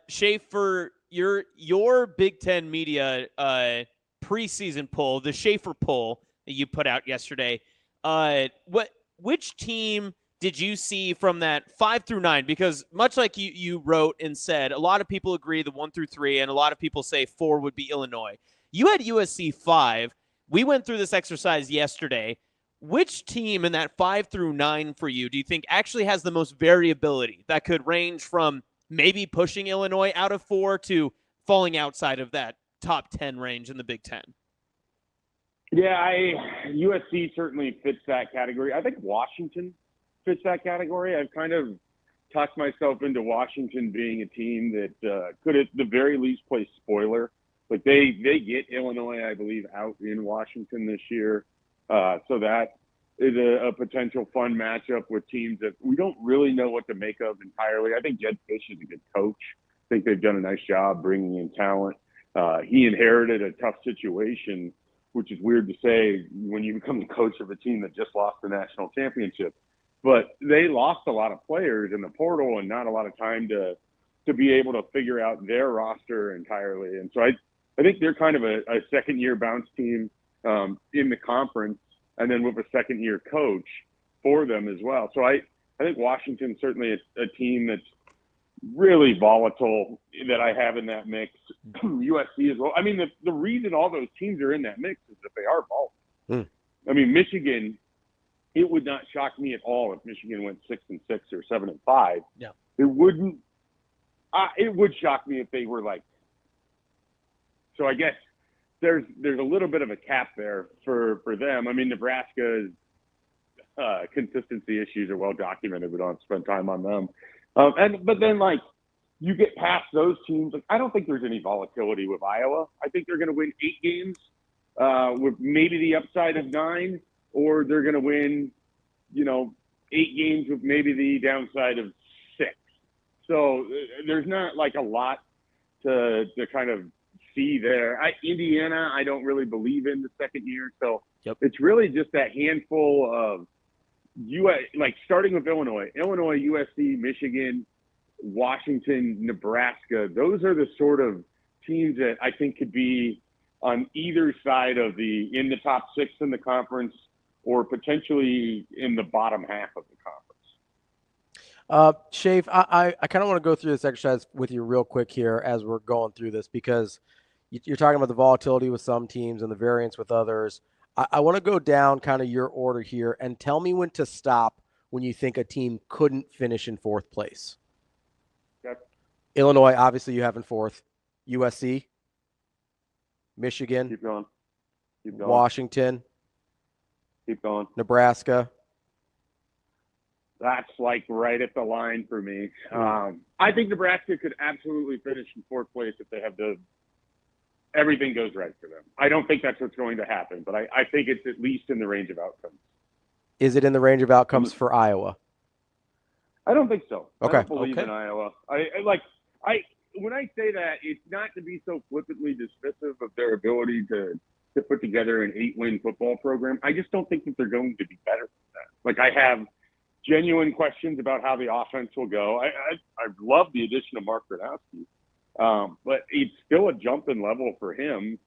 Schaefer, your Big Ten media preseason poll, the Schaefer poll that you put out yesterday, which team did you see from that 5 through 9? Because much like you wrote and said, a lot of people agree the 1 through 3, and a lot of people say 4 would be Illinois. You had USC 5. We went through this exercise yesterday. Which team in that 5 through 9 for you do you think actually has the most variability that could range from maybe pushing Illinois out of 4 to falling outside of that top 10 range in the Big Ten? Yeah, USC certainly fits that category. I think Washington fits that category. I've kind of talked myself into Washington being a team that could at the very least play spoiler. Like they get Illinois, I believe, out in Washington this year. So that is a potential fun matchup with teams that we don't really know what to make of entirely. I think Jed Fish is a good coach. I think they've done a nice job bringing in talent. He inherited a tough situation, which is weird to say when you become the coach of a team that just lost the national championship. But they lost a lot of players in the portal and not a lot of time to be able to figure out their roster entirely. And so I think they're kind of a second-year bounce team in the conference, and then with a second-year coach for them as well. So I think Washington certainly is a team that's really volatile that I have in that mix. USC as well. I mean, the reason all those teams are in that mix is that they are volatile. I mean, Michigan, it would not shock me at all if Michigan went 6-6 or 7-5. Yeah. It wouldn't. It would shock me if they were like. So I guess there's a little bit of a cap there for them. I mean, Nebraska's consistency issues are well documented. We don't have to spend time on them. But then like you get past those teams. Like, I don't think there's any volatility with Iowa. I think they're going to win 8 games with maybe the upside of 9, or they're going to win, 8 games with maybe the downside of 6. So there's not like a lot to kind of see there. Indiana, I don't really believe in the second year. So It's really just that handful of like starting with Illinois, USC, Michigan, Washington, Nebraska. Those are the sort of teams that I think could be on either side of in the top 6 in the conference or potentially in the bottom half of the conference. Shafe, I kind of want to go through this exercise with you real quick here as we're going through this, because you're talking about the volatility with some teams and the variance with others. I want to go down kind of your order here and tell me when to stop when you think a team couldn't finish in 4th place. Yep. Illinois, obviously you have in 4th. USC, Michigan, Keep going. Washington, Keep going. Nebraska. That's like right at the line for me. I think Nebraska could absolutely finish in 4th place if they have everything goes right for them. I don't think that's what's going to happen, but I think it's at least in the range of outcomes. Is it in the range of outcomes for Iowa? I don't think so. Okay. I don't believe in Iowa. When I say that, it's not to be so flippantly dismissive of their ability to put together an 8-win football program. I just don't think that they're going to be better than that. Like, I have genuine questions about how the offense will go. I love the addition of Mark Gronowski. But it's still a jump in level for him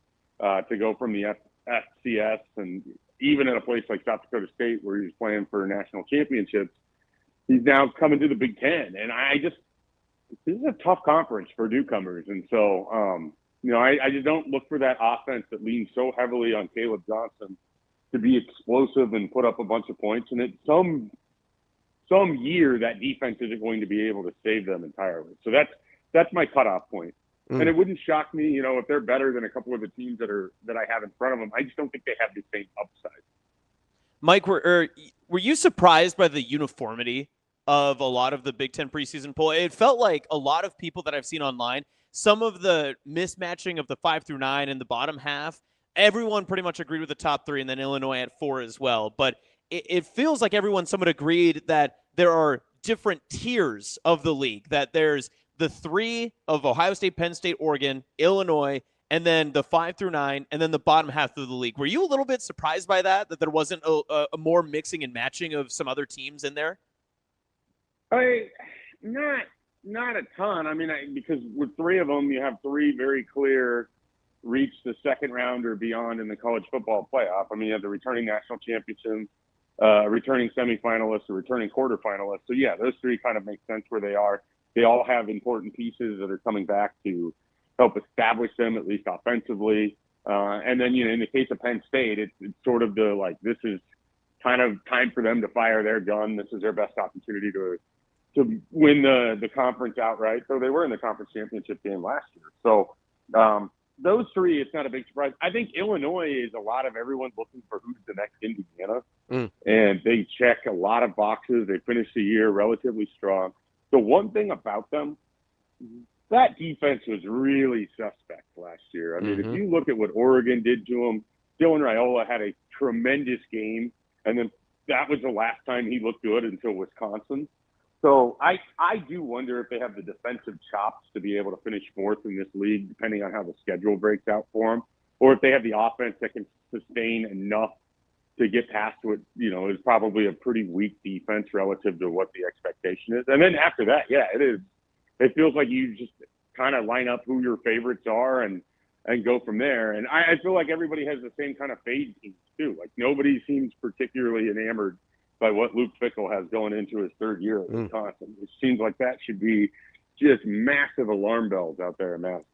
to go from the FCS and even at a place like South Dakota State where he's playing for national championships, he's now coming to the Big Ten. And this is a tough conference for newcomers. And so, I just don't look for that offense that leans so heavily on Caleb Johnson to be explosive and put up a bunch of points. And at some year, that defense isn't going to be able to save them entirely. So that's my cutoff point. And it wouldn't shock me, if they're better than a couple of the teams that I have in front of them. I just don't think they have the same upside. Mike, were you surprised by the uniformity of a lot of the Big Ten preseason poll? It felt like a lot of people that I've seen online, some of the mismatching of the 5 through 9 in the bottom half, everyone pretty much agreed with the top 3, and then Illinois at 4 as well. But it feels like everyone somewhat agreed that there are different tiers of the league, that there's the 3 of Ohio State, Penn State, Oregon, Illinois, and then the 5 through 9, and then the bottom half of the league. Were you a little bit surprised by that there wasn't a more mixing and matching of some other teams in there? Not Not a ton. I mean, because with three of them, you have three very clear reach the second round or beyond in the college football playoff. I mean, you have the returning national champions, returning semifinalists, a returning quarterfinalists. So, yeah, those three kind of make sense where they are. They all have important pieces that are coming back to help establish them, at least offensively. And then, in the case of Penn State, it's sort of this is kind of time for them to fire their gun. This is their best opportunity to win the conference outright. So they were in the conference championship game last year. So those three, it's not a big surprise. I think Illinois is a lot of everyone looking for who's the next Indiana. And they check a lot of boxes. They finished the year relatively strong. The one thing about them, that defense was really suspect last year. I mean, if you look at what Oregon did to them, Dylan Raiola had a tremendous game, and then that was the last time he looked good until Wisconsin. So I do wonder if they have the defensive chops to be able to finish fourth in this league, depending on how the schedule breaks out for them, or if they have the offense that can sustain enough to get past what, is probably a pretty weak defense relative to what the expectation is. And then after that, yeah, it is. It feels like you just kind of line up who your favorites are and go from there. And I feel like everybody has the same kind of fade teams too. Like nobody seems particularly enamored by what Luke Fickell has going into his third year at Wisconsin. It seems like that should be just massive alarm bells out there in Madison.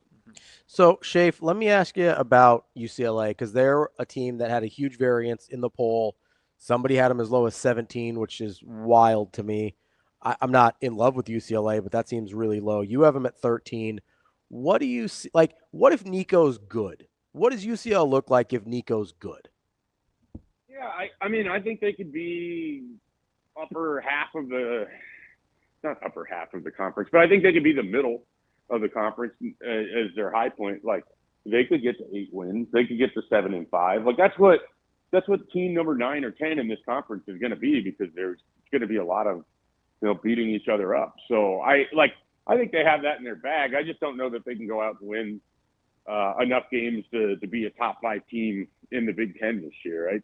So, Schaefer, let me ask you about UCLA, because they're a team that had a huge variance in the poll. Somebody had them as low as 17, which is wild to me. I'm not in love with UCLA, but that seems really low. You have them at 13. What do you see? Like, what if Nico's good? What does UCLA look like if Nico's good? Yeah, I mean, I think they could be upper half of the – not upper half of the conference, but I think they could be the middle of the conference as their high point. Like, they could get to 8 wins. They could get to 7-5. Like, that's what team number 9 or 10 in this conference is going to be, because there's going to be a lot of, beating each other up. So, I think they have that in their bag. I just don't know that they can go out and win enough games to be a top 5 team in the Big Ten this year, right?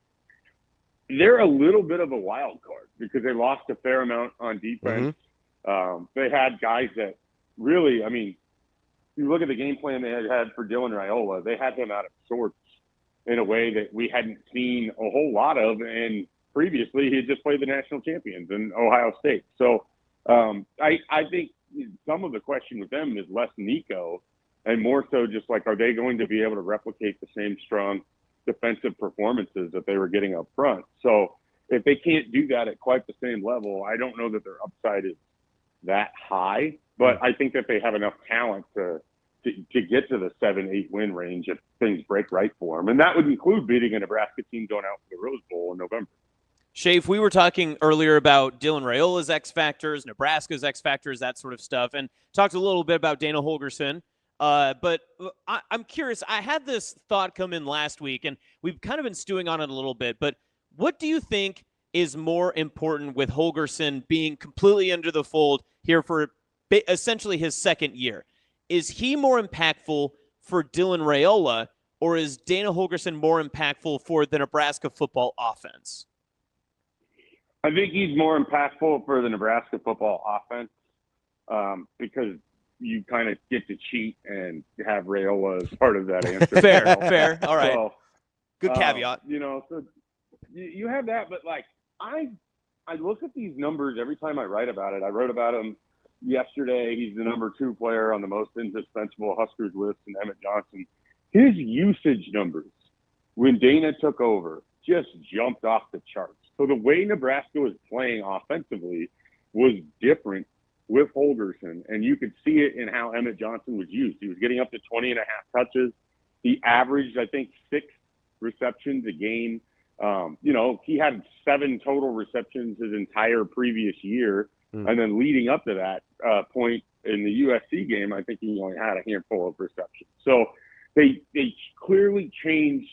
They're a little bit of a wild card because they lost a fair amount on defense. They had guys that really, I mean, you look at the game plan they had for Dylan Raiola, they had him out of sorts in a way that we hadn't seen a whole lot of. And previously, he had just played the national champions in Ohio State. So I think some of the question with them is less Nico and more so just like, are they going to be able to replicate the same strong defensive performances that they were getting up front? So if they can't do that at quite the same level, I don't know that their upside is that high, but I think that they have enough talent to get to the 7-8 win range if things break right for them. And that would include beating a Nebraska team going out for the Rose Bowl in November. Schaefer, we were talking earlier about Dylan Raiola's X factors, Nebraska's X factors, that sort of stuff, and talked a little bit about Dana Holgorsen. But I'm curious. I had this thought come in last week, and we've kind of been stewing on it a little bit. But what do you think is more important with Holgorsen being completely under the fold here for essentially his second year? Is he more impactful for Dylan Raiola, or is Dana Holgorsen more impactful for the Nebraska football offense? I think he's more impactful for the Nebraska football offense because you kind of get to cheat and have Raiola as part of that answer. Fair. All right. So, good caveat. So you have that, but like I look at these numbers every time I write about it. I wrote about him yesterday. He's the number 2 player on the most indispensable Huskers list, and Emmett Johnson. His usage numbers when Dana took over just jumped off the charts. So the way Nebraska was playing offensively was different with Holgorsen, and you could see it in how Emmett Johnson was used. He was getting up to 20.5 touches. He averaged, I think, 6 receptions a game. He had 7 total receptions his entire previous year. And then leading up to that point in the USC game, I think he only had a handful of receptions. So they clearly changed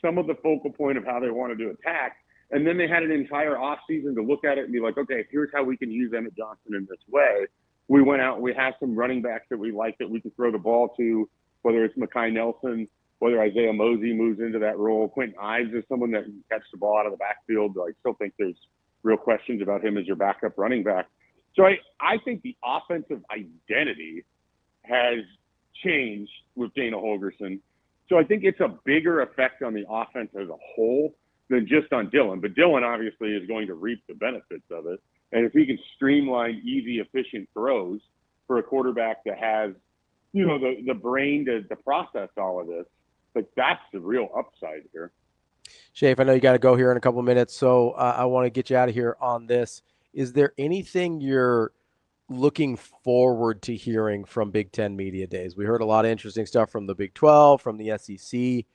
some of the focal point of how they wanted to attack. And then they had an entire offseason to look at it and be like, okay, here's how we can use Emmett Johnson in this way. We went out and we have some running backs that we like that we can throw the ball to, whether it's Mekhi Nelson, whether Isaiah Mosey moves into that role. Quentin Ives is someone that can catch the ball out of the backfield. I still think there's real questions about him as your backup running back. So I think the offensive identity has changed with Dana Holgorsen. So I think it's a bigger effect on the offense as a whole than just on Dylan. But Dylan obviously is going to reap the benefits of it. And if he can streamline easy, efficient throws for a quarterback that has, the brain to process all of this, like that's the real upside here. Schaefer, I know you got to go here in a couple of minutes, so I want to get you out of here on this. Is there anything you're looking forward to hearing from Big Ten Media Days? We heard a lot of interesting stuff from the Big 12, from the SEC.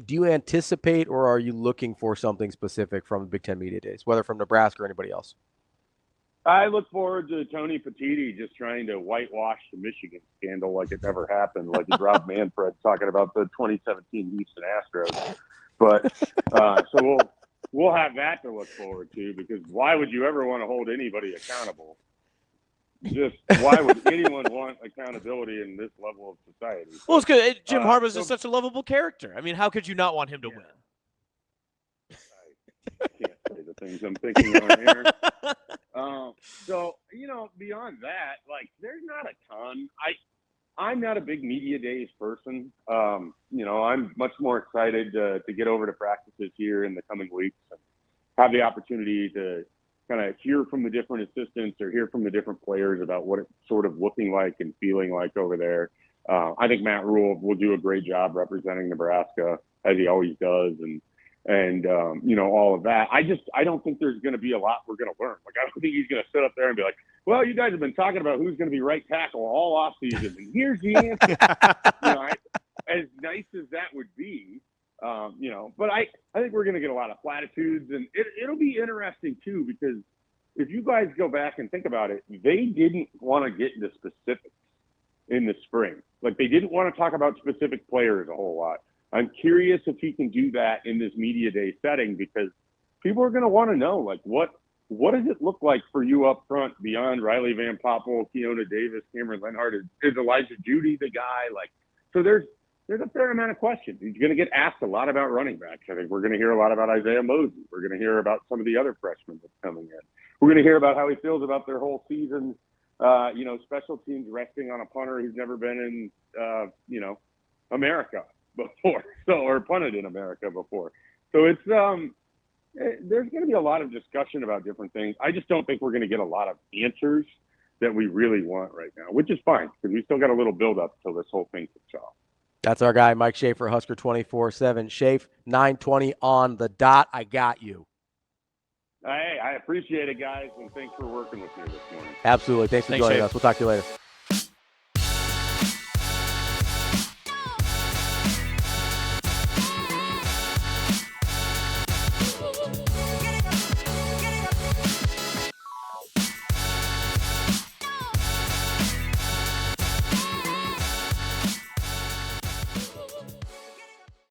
Do you anticipate, or are you looking for something specific from the Big Ten Media Days, whether from Nebraska or anybody else? I look forward to Tony Petitti just trying to whitewash the Michigan scandal like it never happened, like Rob Manfred talking about the 2017 Houston Astros. But so we'll have that to look forward to, because why would you ever want to hold anybody accountable? Just why would anyone want accountability in this level of society? Well, it's good. Jim Harbaugh's just such a lovable character. I mean, how could you not want him to win? I can't say the things I'm thinking on here. So, beyond that, like, there's not a ton. I'm not a big media days person. I'm much more excited to get over to practices here in the coming weeks and have the opportunity to kind of hear from the different assistants or hear from the different players about what it's sort of looking like and feeling like over there. I think Matt Rhule will do a great job representing Nebraska, as he always does, and all of that. I don't think there's going to be a lot we're going to learn. Like, I don't think he's going to sit up there and be like, well, you guys have been talking about who's going to be right tackle all offseason, and here's the answer. As nice as that would be, but I think we're going to get a lot of platitudes, and it'll be interesting too, because if you guys go back and think about it, they didn't want to get into specifics in the spring. Like, they didn't want to talk about specific players a whole lot. I'm curious if he can do that in this media day setting, because people are going to want to know, like, what does it look like for you up front beyond Riley Van Poppel, Keona Davis, Cameron Lenhart? Is Elijah Judy the guy? Like, so there's a fair amount of questions. He's going to get asked a lot about running backs. I think we're going to hear a lot about Isaiah Mosey. We're going to hear about some of the other freshmen that's coming in. We're going to hear about how he feels about their whole season. Special teams resting on a punter who's never been in, America before, or punted in America before. So it's there's going to be a lot of discussion about different things. I just don't think we're going to get a lot of answers that we really want right now, which is fine, because we still got a little build up till this whole thing kicks off. That's our guy, Mike Schaefer, Husker247. Schaefer, 9:20 on the dot. I got you. Hey, I appreciate it, guys, and thanks for working with me this morning. Absolutely. Thanks for joining us. We'll talk to you later.